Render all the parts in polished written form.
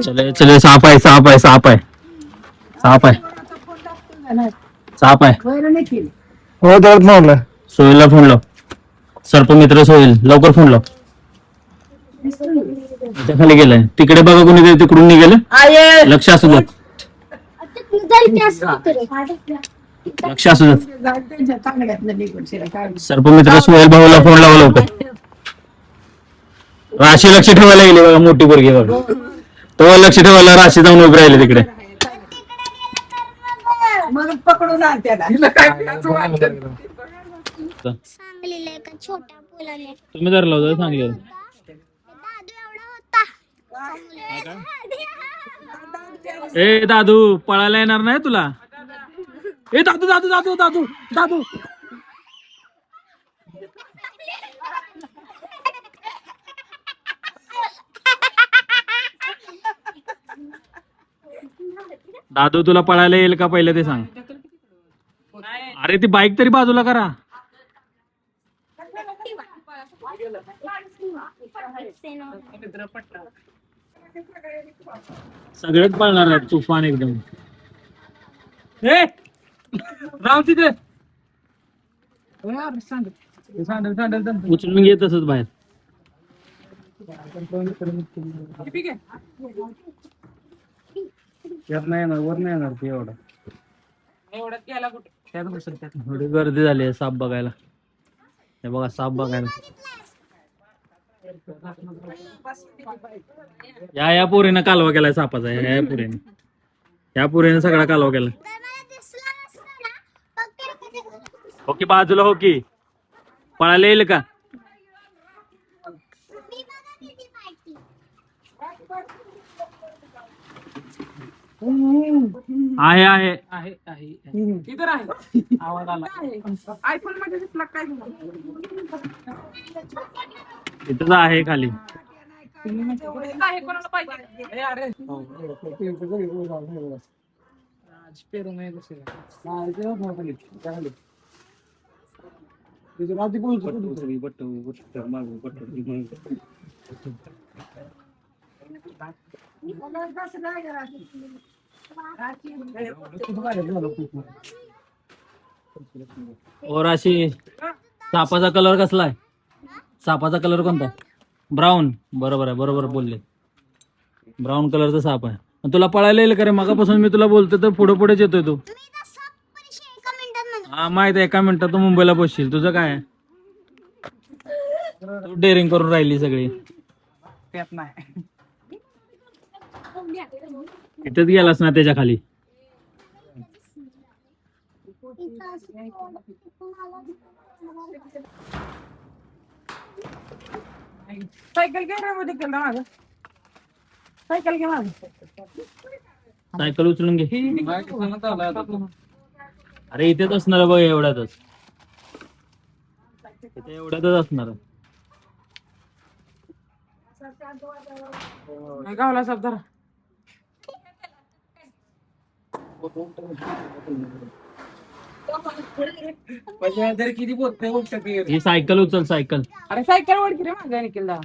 चले चले, साप आहे साप आहे साप आहे साप आहे साप आहे. हो दळत मावला. सोहेलला फोन लाव. सर्पमित्र सोहेल, लवकर फोन लाव. त्याच्या खाली गेलाय. तिकडे बघा कोणी तिकडून निघेल. लक्ष असू द्या, लक्ष असू द्या. सर्पमित्र सोहेल भाऊला फोन लावा लवकर. राशी लक्ष ठेवायला गेली बघा, मोठी पोरगी बघा. तो लक्ष ठेवायला राशी जाऊन उभी राहिली तिकडे. पकडून आण त्याला. सांगलीला एका छोट्या मुलाने तुम्ही जर लावता सांगले दादू एवढा होता. ए दादू, पळायला येणार नाही तुला. ए दादू दादू दादू दादू दादू. दादू तुला पळायला येईल का पहिले ते सांग. अरे ती बाईक तरी बाजूला करा. सगळेच पळणार आहेत तुफान एकदम. राव तिथे उचलून घे तसंच बाहेर. वर नाही येणार ते एवढा. थोडी गर्दी झाली आहे साप बघायला. हे बघा साप बघायला. या पोरीनं कालवा केलाय सापाचा. या पोरीने, या पोरीने सगळा कालवा केला. ओके बाजूला हो की. पळायला येईल का. आहे आहे आहे आहे इधर आहे. आवाज आला. आयफोन मध्ये दिसला काय. इथंच आहे खाली. आहे कोणाला पाहिजे. अरे और अशी सापाचा कलर कसला आहे. सापाचा कलर कोणता. ब्राऊन. बरोबर आहे, बरोबर बोलले. ब्राऊन कलरचा साप आहे. तुला पळायला येईल का रे. मगापासून मी तुला बोलतोय तर पुढे पुढेच येतोय तू. हा माहित आहे, एका मिनिटात तू मुंबईला पोहोचशील. तुझं काय आहे. तू डेअरिंग करून राहिली सगळी. त्यात नाही. इथेच गेलास ना त्याच्या खाली. सायकल कॅमेरामध्ये केलं माझं. सायकल घे माझं. सायकल उचलून घे. अरे इथेच असणार बघ, एवढ्यातच. इथे एवढ्यातच असणार. गावला साहेब जरा. किती बोलतोय. ही सायकल उचल सायकल. अरे सायकल ओळखी रे माझ्या निखिल दा.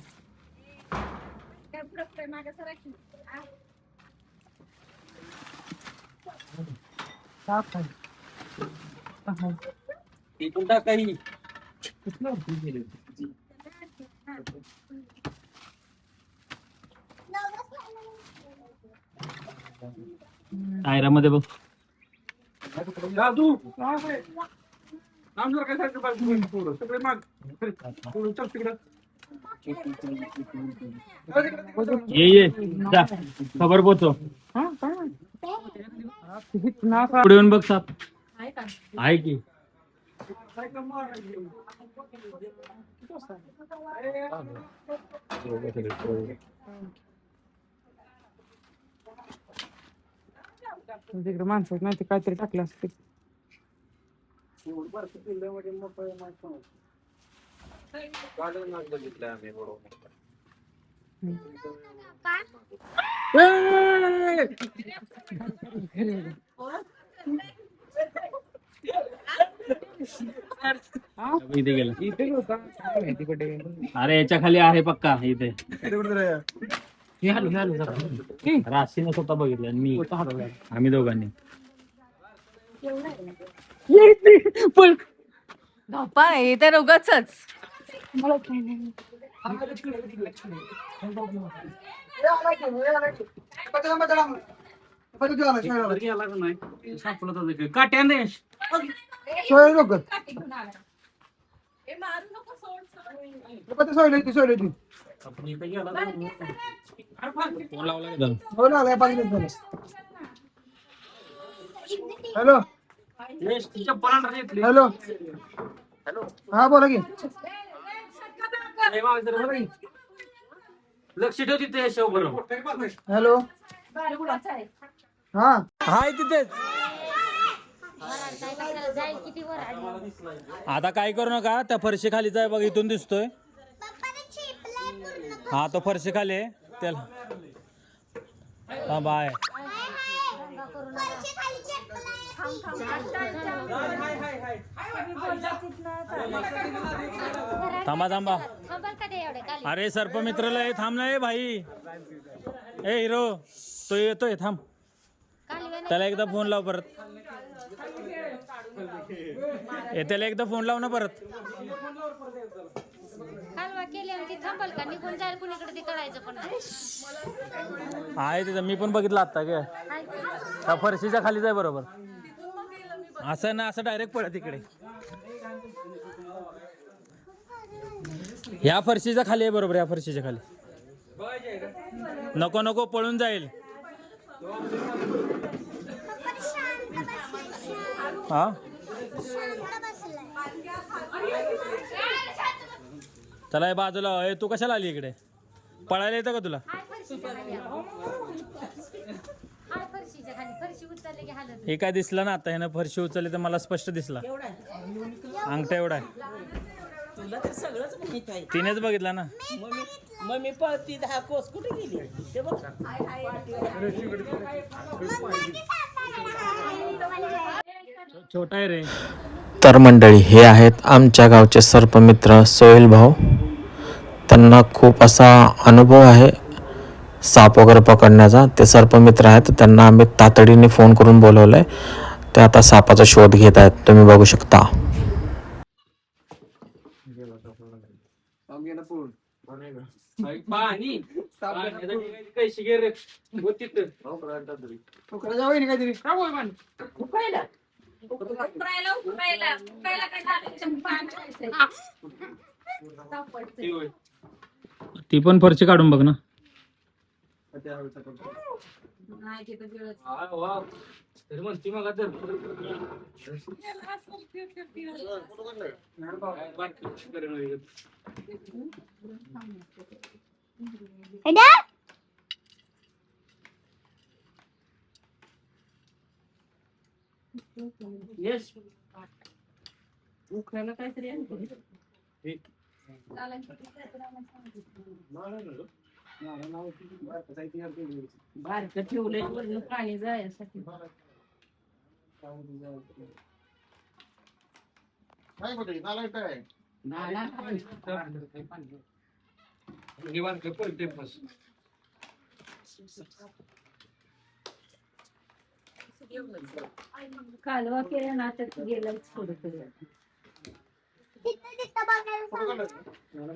इथून टाकाही. टायरामध्ये बघ. दादू नाम जर काय सगळे माग चल तिकडं. ये जा, खबर पोचव. पुढे येऊन बघ साप आहे की. तिकडे माणसं नाही ते काहीतरी टाकलं असते. इथे गेला. इथे होता काय माहिती कुठे. अरे याच्या खाली आहे पक्का इथे. हे हालू जरा. राशीने स्वतः बघितलं आणि मी आम्ही दोघांनी. धप्पा नाही तर उगाचच. मला काय नाही. फोन लावला का त्याला? हॅलो हॅलो हा बोला की. लक्ष ठेव तिथे शेव बरोबर. हॅलो हा हाय तिथेच. आता काय करू नका, त्या फरशी खाली जाय बघ, इथून दिसतोय. हा तो फरशी खाली आहे त्याला. हा बाय. थांबा थांबा. अरे सर्पमित्राला थांब ना भाई. ए हिरो तो येतोय, थांब. त्याला एकदा फोन लाव परत. त्याला एकदा फोन लाव ना परत. आहे तिथं, मी पण बघितलं आता काय. त्या फरशीच्या खाली जाय बरोबर. असं ना असं डायरेक्ट पळत इकडे. ह्या फरशीच्या खाली आहे बरोबर, या फरशीच्या खाली. नको नको पळून जाईल. हा त्याला हे बाजूला. तू कशाला आली इकडे? पळायला येतं का तुला? हे काय दिसलं ना आता, ह्यानं फरशी उचलली तर मला स्पष्ट दिसला. अंगठा एवढा आहे. तुला तर सगळंच माहित आहे. तिनेच बघितला ना. मग मी पळती 10 कोस कुठे गेली ते बघ. छोटा आहे रे. तर मंडळी, हे आहेत आमच्या गावचे सर्पमित्र सोहेल भाऊ. त्यांना खूप असा अनुभव आहे साप वगैरे पकडण्याचा. ते सर्पमित्र आहेत, त्यांना आम्ही तातडीने फोन करून बोलवलं आहे. ते आता सापाचा शोध घेत आहेत, तुम्ही बघू शकता. काहीतरी ती पण फरशी काढून बघ ना. उकरायला काहीतरी बारक ठेवलंय वरनं पाणी जायसाठी. कालवा केला ना तर गेलाच थोडं.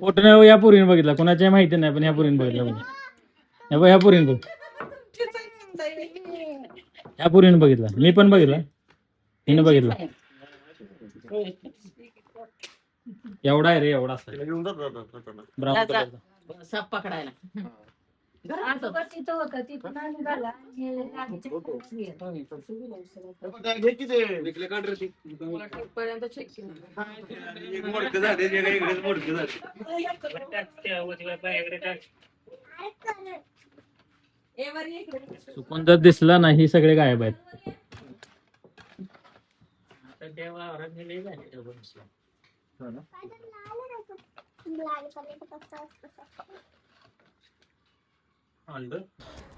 फोटो नाही या पोरीने बघितला, कोणाच्या माहिती नाही पण ह्या पोरीने बघितला. ह्या पोरीने बघ, ह्या पोरीने बघितला. मी पण बघितला, हिने बघितला. एवढा आहे रे, एवढा ब्राऊन कलरचा साप पकडायला. चुकून जर दिसला ना, ही सगळे गायब आहेत.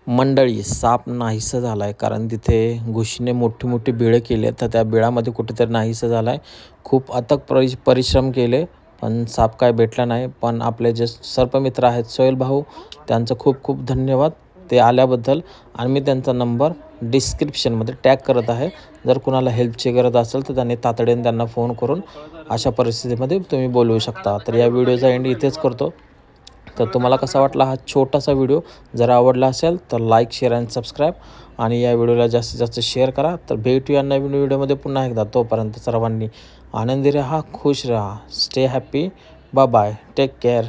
मंडळी, साप नाहीसं झाला आहे, कारण तिथे घुशीने मोठी मोठी बिळं केली आहेत. तर त्या बिळामध्ये कुठेतरी नाहीसं झाला आहे. खूप अथक परिश्रम केले पण साप काय भेटला नाही. पण आपले जे सर्पमित्र आहेत सोहेल भाऊ, त्यांचं खूप खूप धन्यवाद ते आल्याबद्दल. आणि मी त्यांचा नंबर डिस्क्रिप्शनमध्ये टॅग करत आहे. जर कुणाला हेल्पची गरज असेल तर त्यांनी तातडीने त्यांना फोन करून अशा परिस्थितीमध्ये तुम्ही बोलवू शकता. तर या व्हिडिओचा एंड इथेच करतो. तर तुम्हाला कसा वाटला हा छोटासा व्हिडिओ? जर आवडला असेल तर लाईक, शेअर आणि सबस्क्राईब, आणि या व्हिडिओला जास्तीत जास्त शेअर करा. तर भेटूया नवीन व्हिडिओमध्ये पुन्हा एकदा. तोपर्यंत सर्वांनी आनंदी राहा, खुश राहा, stay happy, bye bye, take care.